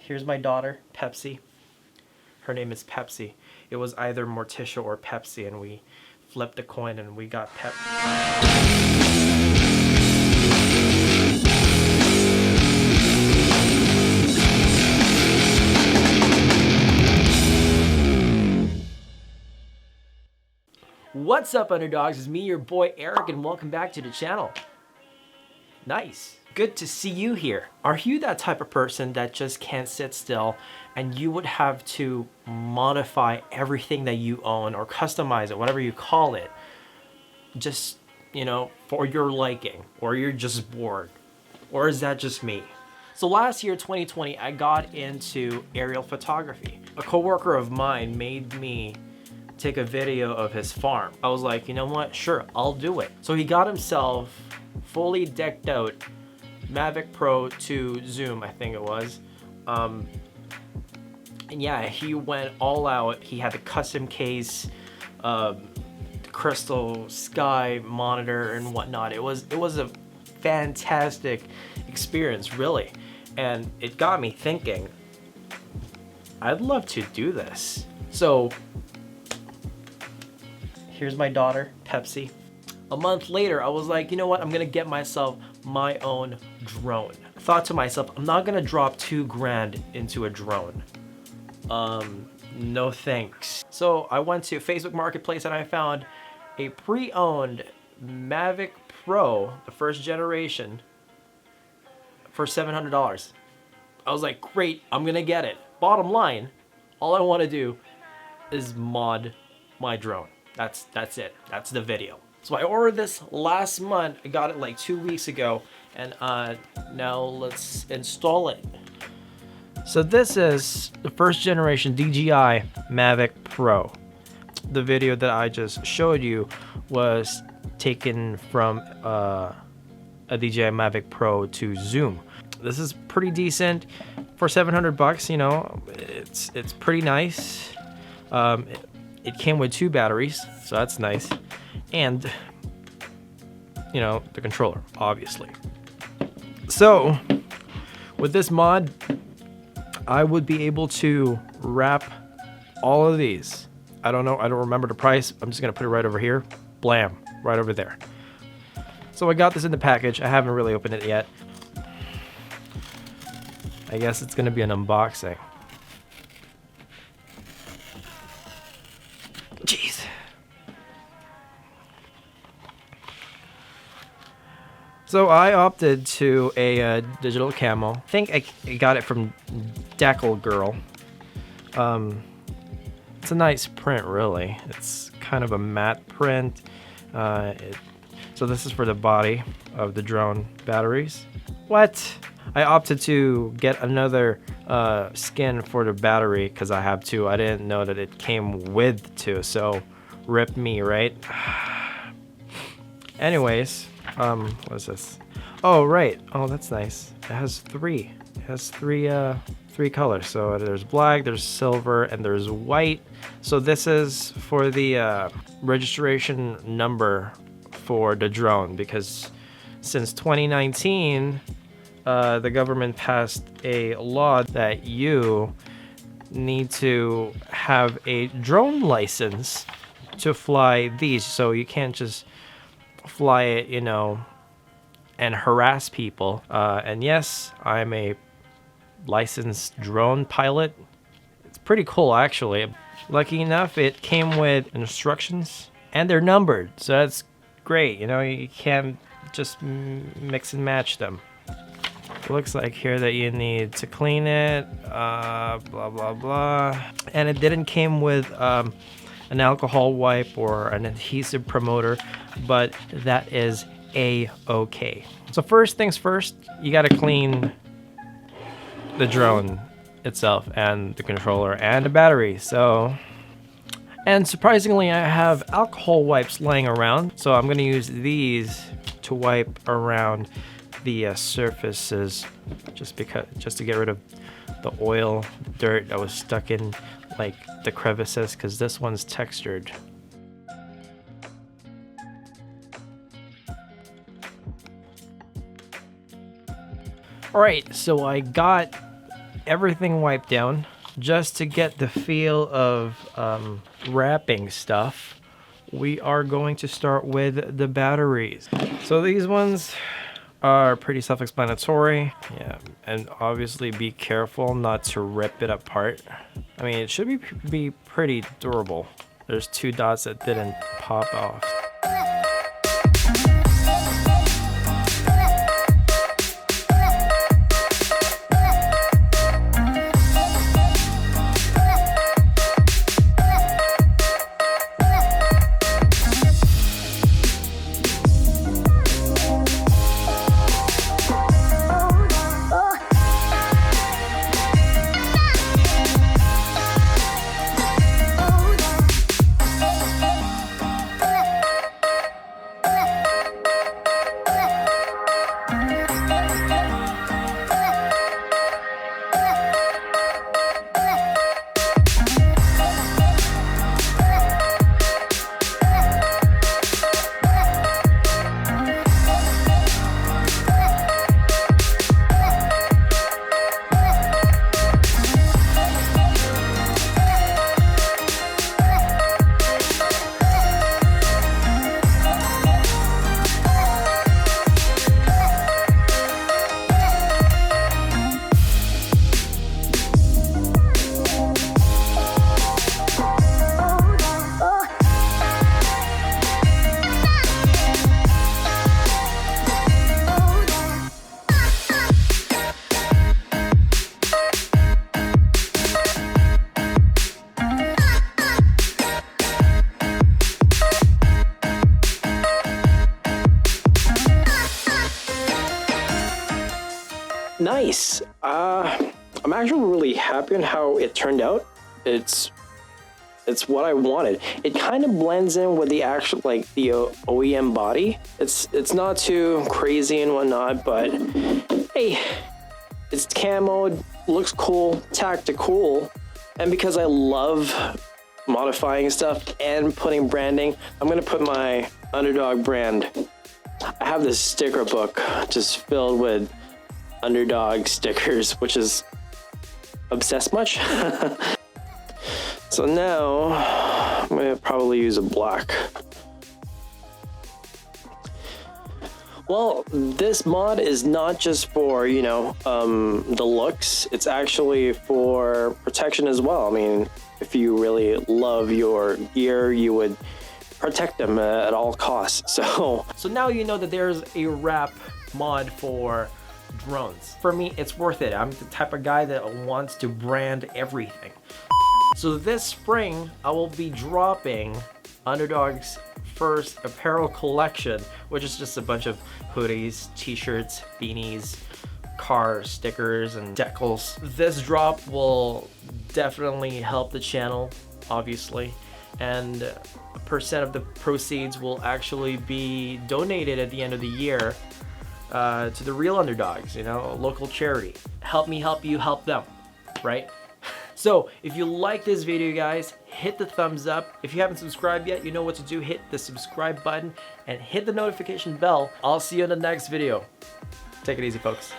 Here's my daughter, Pepsi. Her name is Pepsi. It was either Morticia or Pepsi, and we flipped a coin and we got What's up, underdogs? It's me, your boy Eric, and welcome back to the channel. Nice. Good to see you here. Are you that type of person that just can't sit still and you would have to modify everything that you own or customize it, whatever you call it, just, you know, for your liking, or you're just bored? Or is that just me? So last year, 2020, I got into aerial photography. A coworker of mine made me take a video of his farm. I was like, you know what? Sure, I'll do it. So he got himself fully decked out Mavic Pro to Zoom, I think it was. And yeah, he went all out. He had the custom case, crystal sky monitor and whatnot. It was a fantastic experience, really. And it got me thinking, I'd love to do this. So here's my daughter, Pepsi. A month later, I was like, you know what? I'm gonna get myself my own drone. I thought to myself, I'm not gonna drop $2,000 into a drone. No thanks. So I went to Facebook Marketplace and I found a pre-owned Mavic Pro, the first generation, for $700. I was like, great, I'm gonna get it. Bottom line, all I wanna do is mod my drone. That's it. That's the video. So I ordered this last month. I got it like 2 weeks ago, and now let's install it. So this is the first generation DJI Mavic Pro. The video that I just showed you was taken from a DJI Mavic Pro to Zoom. This is pretty decent for $700. You know, it's pretty nice. It came with 2 batteries, so that's nice. And, you know, the controller, obviously. So, with this mod, I would be able to wrap all of these. I don't know, I don't remember the price. I'm just gonna put it right over here. Blam, right over there. So I got this in the package. I haven't really opened it yet. I guess it's gonna be an unboxing. Jeez. So I opted to a digital camo. I think I got it from Deckle Girl. It's a nice print, really. It's kind of a matte print. So this is for the body of the drone batteries. What? I opted to get another skin for the battery because I have 2. I didn't know that it came with 2, so rip me, right? Anyways, what is this? Oh, right. Oh, that's nice. It has 3. It has 3 colors. So there's black, there's silver, and there's white. So this is for the registration number for the drone, because since 2019, the government passed a law that you need to have a drone license to fly these. So you can't just fly it, you know, and harass people. And yes, I'm a licensed drone pilot. It's pretty cool, actually. Lucky enough, it came with instructions and they're numbered, so that's great. You know, you can't just mix and match them. It looks like here that you need to clean it, blah blah blah, and it didn't came with an alcohol wipe or an adhesive promoter, but that is a-okay. So first things first, you got to clean the drone itself and the controller and the battery. So, and surprisingly, I have alcohol wipes laying around, so I'm going to use these to wipe around the surfaces, just to get rid of the oil, dirt that was stuck in like the crevices, because this one's textured. All right, so I got everything wiped down just to get the feel of wrapping stuff. We are going to start with the batteries. So these ones are pretty self-explanatory. Yeah, and obviously be careful not to rip it apart. I mean, it should be pretty durable. There's 2 dots that didn't pop off. Nice. I'm actually really happy on how it turned out. It's what I wanted. It kind of blends in with the actual, like, the OEM body. It's not too crazy and whatnot, but hey, it's camo, looks cool, tactical, and because I love modifying stuff and putting branding, I'm gonna put my Underdog brand. I have this sticker book just filled with Underdog stickers, which is obsessed much. So now I'm gonna probably use a black. Well, this mod is not just for, you know, the looks. It's actually for protection as well. I mean, if you really love your gear, you would protect them at all costs. So now you know that there's a wrap mod for drones. For me, it's worth it. I'm the type of guy that wants to brand everything. So this spring, I will be dropping Underdog's first apparel collection, which is just a bunch of hoodies, t-shirts, beanies, car stickers, and decals. This drop will definitely help the channel, obviously, and a percent of the proceeds will actually be donated at the end of the year to the real underdogs, you know, a local charity. Help me help you help them, right? So if you like this video, guys, hit the thumbs up. If you haven't subscribed yet, you know what to do. Hit the subscribe button and hit the notification bell. I'll see you in the next video. Take it easy, folks.